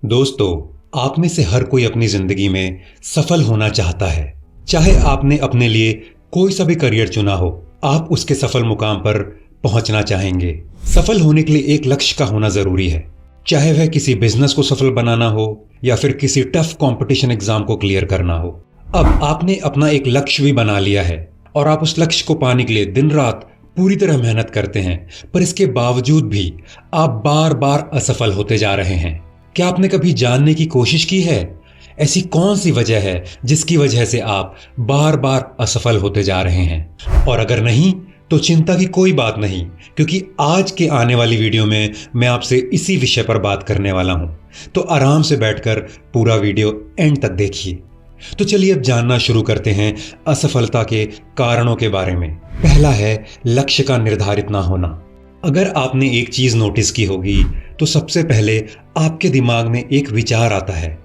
दोस्तों, आप में से हर कोई अपनी जिंदगी में सफल होना चाहता है। चाहे आपने अपने लिए कोई सा भी करियर चुना हो, आप उसके सफल मुकाम पर पहुंचना चाहेंगे। सफल होने के लिए एक लक्ष्य का होना जरूरी है, चाहे वह किसी बिजनेस को सफल बनाना हो या फिर किसी टफ कंपटीशन एग्जाम को क्लियर करना हो। अब आपने अपना एक लक्ष्य भी बना लिया है और आप उस लक्ष्य को पाने के लिए दिन रात पूरी तरह मेहनत करते हैं, पर इसके बावजूद भी आप बार बार असफल होते जा रहे हैं। क्या आपने कभी जानने की कोशिश की है ऐसी कौन सी वजह है जिसकी वजह से आप बार बार असफल होते जा रहे हैं? और अगर नहीं तो चिंता की कोई बात नहीं, क्योंकि आज के आने वाली वीडियो में मैं आपसे इसी विषय पर बात करने वाला हूं। तो आराम से बैठकर पूरा वीडियो एंड तक देखिए। तो चलिए अब जानना शुरू करते हैं असफलता के कारणों के बारे में। पहला है लक्ष्य का निर्धारित ना होना। अगर आपने एक चीज नोटिस की होगी तो सबसे पहले आपके दिमाग में एक विचार आता है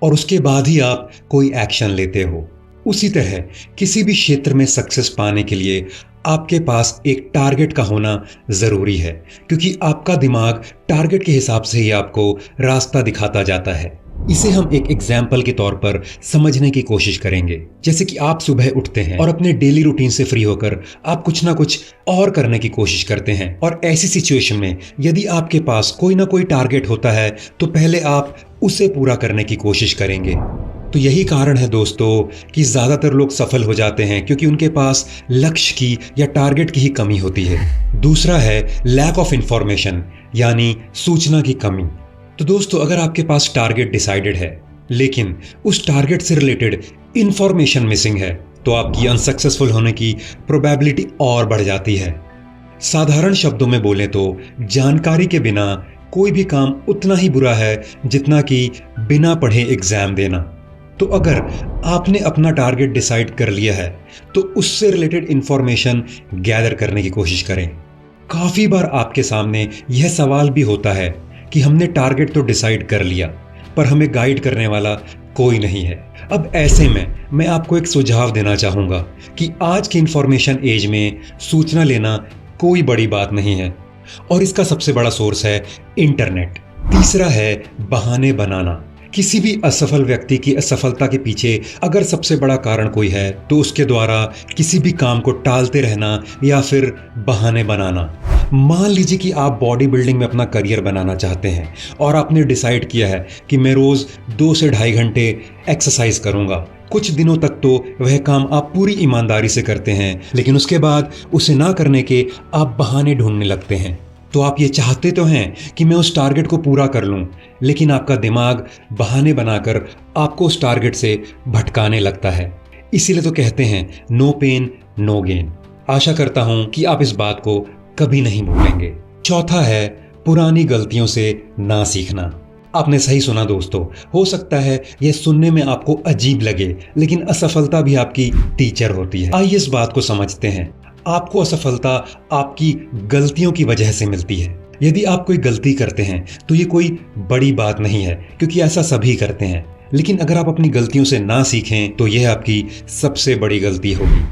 और उसके बाद ही आप कोई एक्शन लेते हो। उसी तरह किसी भी क्षेत्र में सक्सेस पाने के लिए आपके पास एक टारगेट का होना जरूरी है, क्योंकि आपका दिमाग टारगेट के हिसाब से ही आपको रास्ता दिखाता जाता है। इसे हम एक एग्जाम्पल के तौर पर समझने की कोशिश करेंगे। जैसे कि आप सुबह उठते हैं और अपने डेली रूटीन से फ्री होकर आप कुछ ना कुछ और करने की कोशिश करते हैं, और ऐसी सिचुएशन में यदि आपके पास कोई ना कोई टारगेट होता है तो पहले आप उसे पूरा करने की कोशिश करेंगे। तो यही कारण है दोस्तों कि ज्यादातर लोग सफल हो जाते हैं, क्योंकि उनके पास लक्ष्य की या टारगेट की ही कमी होती है। दूसरा है लैक ऑफ इंफॉर्मेशन, यानी सूचना की कमी। तो दोस्तों, अगर आपके पास टारगेट डिसाइडेड है लेकिन उस टारगेट से रिलेटेड इंफॉर्मेशन मिसिंग है, तो आपकी अनसक्सेसफुल होने की प्रोबेबिलिटी और बढ़ जाती है। साधारण शब्दों में बोले तो जानकारी के बिना कोई भी काम उतना ही बुरा है जितना कि बिना पढ़े एग्जाम देना। तो अगर आपने अपना टारगेट डिसाइड कर लिया है तो उससे रिलेटेड इंफॉर्मेशन गैदर करने की कोशिश करें। काफी बार आपके सामने यह सवाल भी होता है कि हमने टारगेट तो डिसाइड कर लिया, पर हमें गाइड करने वाला कोई नहीं है। अब ऐसे में मैं आपको एक सुझाव देना चाहूंगा कि आज के इंफॉर्मेशन एज में सूचना लेना कोई बड़ी बात नहीं है, और इसका सबसे बड़ा सोर्स है इंटरनेट। तीसरा है बहाने बनाना। किसी भी असफल व्यक्ति की असफलता के पीछे अगर सबसे बड़ा कारण कोई है तो उसके द्वारा किसी भी काम को टालते रहना या फिर बहाने बनाना। मान लीजिए कि आप बॉडी बिल्डिंग में अपना करियर बनाना चाहते हैं और आपने डिसाइड किया है कि मैं रोज 2 से ढाई घंटे एक्सरसाइज करूंगा। कुछ दिनों तक तो वह काम आप पूरी ईमानदारी से करते हैं, लेकिन उसके बाद उसे ना करने के आप बहाने ढूंढने लगते हैं। तो आप ये चाहते तो हैं कि मैं उस टारगेट को पूरा कर लूं, लेकिन आपका दिमाग बहाने बनाकर आपको उस टारगेट से भटकाने लगता है। इसीलिए तो कहते हैं नो पेन नो गेन। आशा करता हूं कि आप इस बात को कभी नहीं भूलेंगे। चौथा है पुरानी गलतियों से ना सीखना। आपने सही सुना दोस्तों, हो सकता है यह सुनने में आपको अजीब लगे, लेकिन असफलता भी आपकी टीचर होती है। आइए इस बात को समझते हैं। आपको असफलता आपकी गलतियों की वजह से मिलती है। यदि आप कोई गलती करते हैं तो ये कोई बड़ी बात नहीं है, क्योंकि ऐसा सभी करते हैं। लेकिन अगर आप अपनी गलतियों से ना सीखें तो यह आपकी सबसे बड़ी गलती होगी।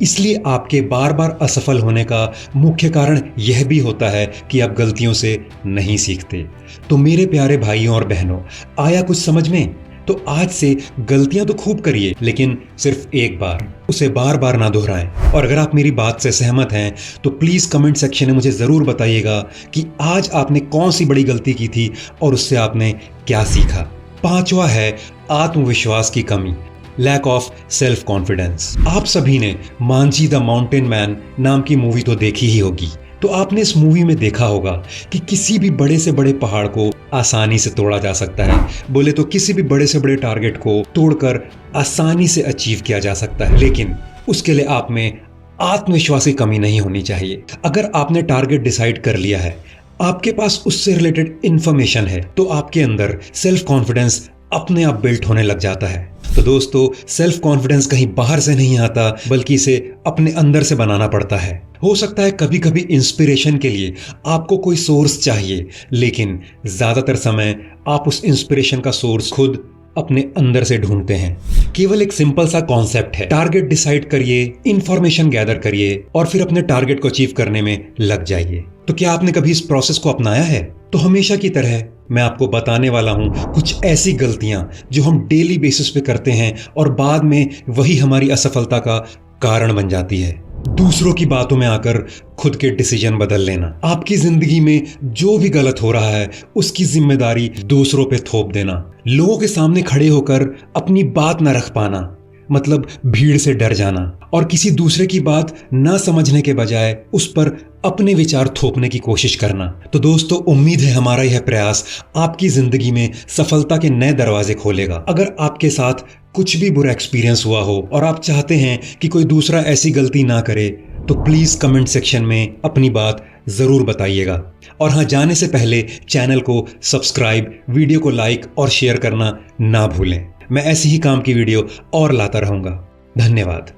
इसलिए आपके बार बार असफल होने का मुख्य कारण यह भी होता है कि आप गलतियों से नहीं सीखते। तो मेरे प्यारे भाइयों और बहनों, आया कुछ समझ में? तो आज से गलतियां तो खूब करिए, लेकिन सिर्फ एक बार, उसे बार बार ना दोहराएं। और अगर आप मेरी बात से सहमत हैं तो प्लीज कमेंट सेक्शन में मुझे जरूर बताइएगा कि आज आपने कौन सी बड़ी गलती की थी और उससे आपने क्या सीखा। पांचवा है आत्मविश्वास की कमी, लैक ऑफ सेल्फ कॉन्फिडेंस। आप सभी ने मांझी द माउंटेन मैन नाम की मूवी तो देखी ही होगी। तो आपने इस मूवी में देखा होगा कि किसी भी बड़े से बड़े पहाड़ को आसानी से तोड़ा जा सकता है। बोले तो किसी भी बड़े से बड़े टारगेट को तोड़कर आसानी से अचीव किया जा सकता है, लेकिन उसके लिए आप में आत्मविश्वास की कमी नहीं होनी चाहिए। अगर आपने टारगेट डिसाइड कर लिया है, आपके पास उससे रिलेटेड इंफॉर्मेशन है, तो आपके अंदर सेल्फ कॉन्फिडेंस अपने आप बिल्ट होने लग जाता है। तो दोस्तों, सेल्फ कॉन्फिडेंस कहीं बाहर से नहीं आता, बल्कि इसे अपने अंदर से बनाना पड़ता है। हो सकता है कभी कभी इंस्पिरेशन के लिए आपको कोई सोर्स चाहिए, लेकिन ज्यादातर समय आप उस इंस्पिरेशन का सोर्स खुद अपने अंदर से ढूंढते हैं। केवल एक सिंपल सा कॉन्सेप्ट है, टारगेट डिसाइड करिए, इंफॉर्मेशन गैदर करिए और फिर अपने टारगेट को अचीव करने में लग जाइए। तो क्या आपने कभी इस प्रोसेस को अपनाया है? तो हमेशा की तरह मैं आपको बताने वाला हूं कुछ ऐसी गलतियां जो हम डेली बेसिस पे करते हैं और बाद में वही हमारी असफलता का कारण बन जाती है। दूसरों की बातों में आकर खुद के डिसीजन बदल लेना, आपकी जिंदगी में जो भी गलत हो रहा है उसकी जिम्मेदारी दूसरों पे थोप देना, लोगों के सामने खड़े होकर अपनी बात न रख पाना, मतलब भीड़ से डर जाना और किसी दूसरे की बात ना समझने के बजाय उस पर अपने विचार थोपने की कोशिश करना। तो दोस्तों, उम्मीद है हमारा यह प्रयास आपकी जिंदगी में सफलता के नए दरवाजे खोलेगा। अगर आपके साथ कुछ भी बुरा एक्सपीरियंस हुआ हो और आप चाहते हैं कि कोई दूसरा ऐसी गलती ना करे, तो प्लीज कमेंट सेक्शन में अपनी बात जरूर बताइएगा। और हाँ, जाने से पहले चैनल को सब्सक्राइब, वीडियो को लाइक और शेयर करना ना भूलें। मैं ऐसे ही काम की वीडियो और लाता रहूंगा। धन्यवाद।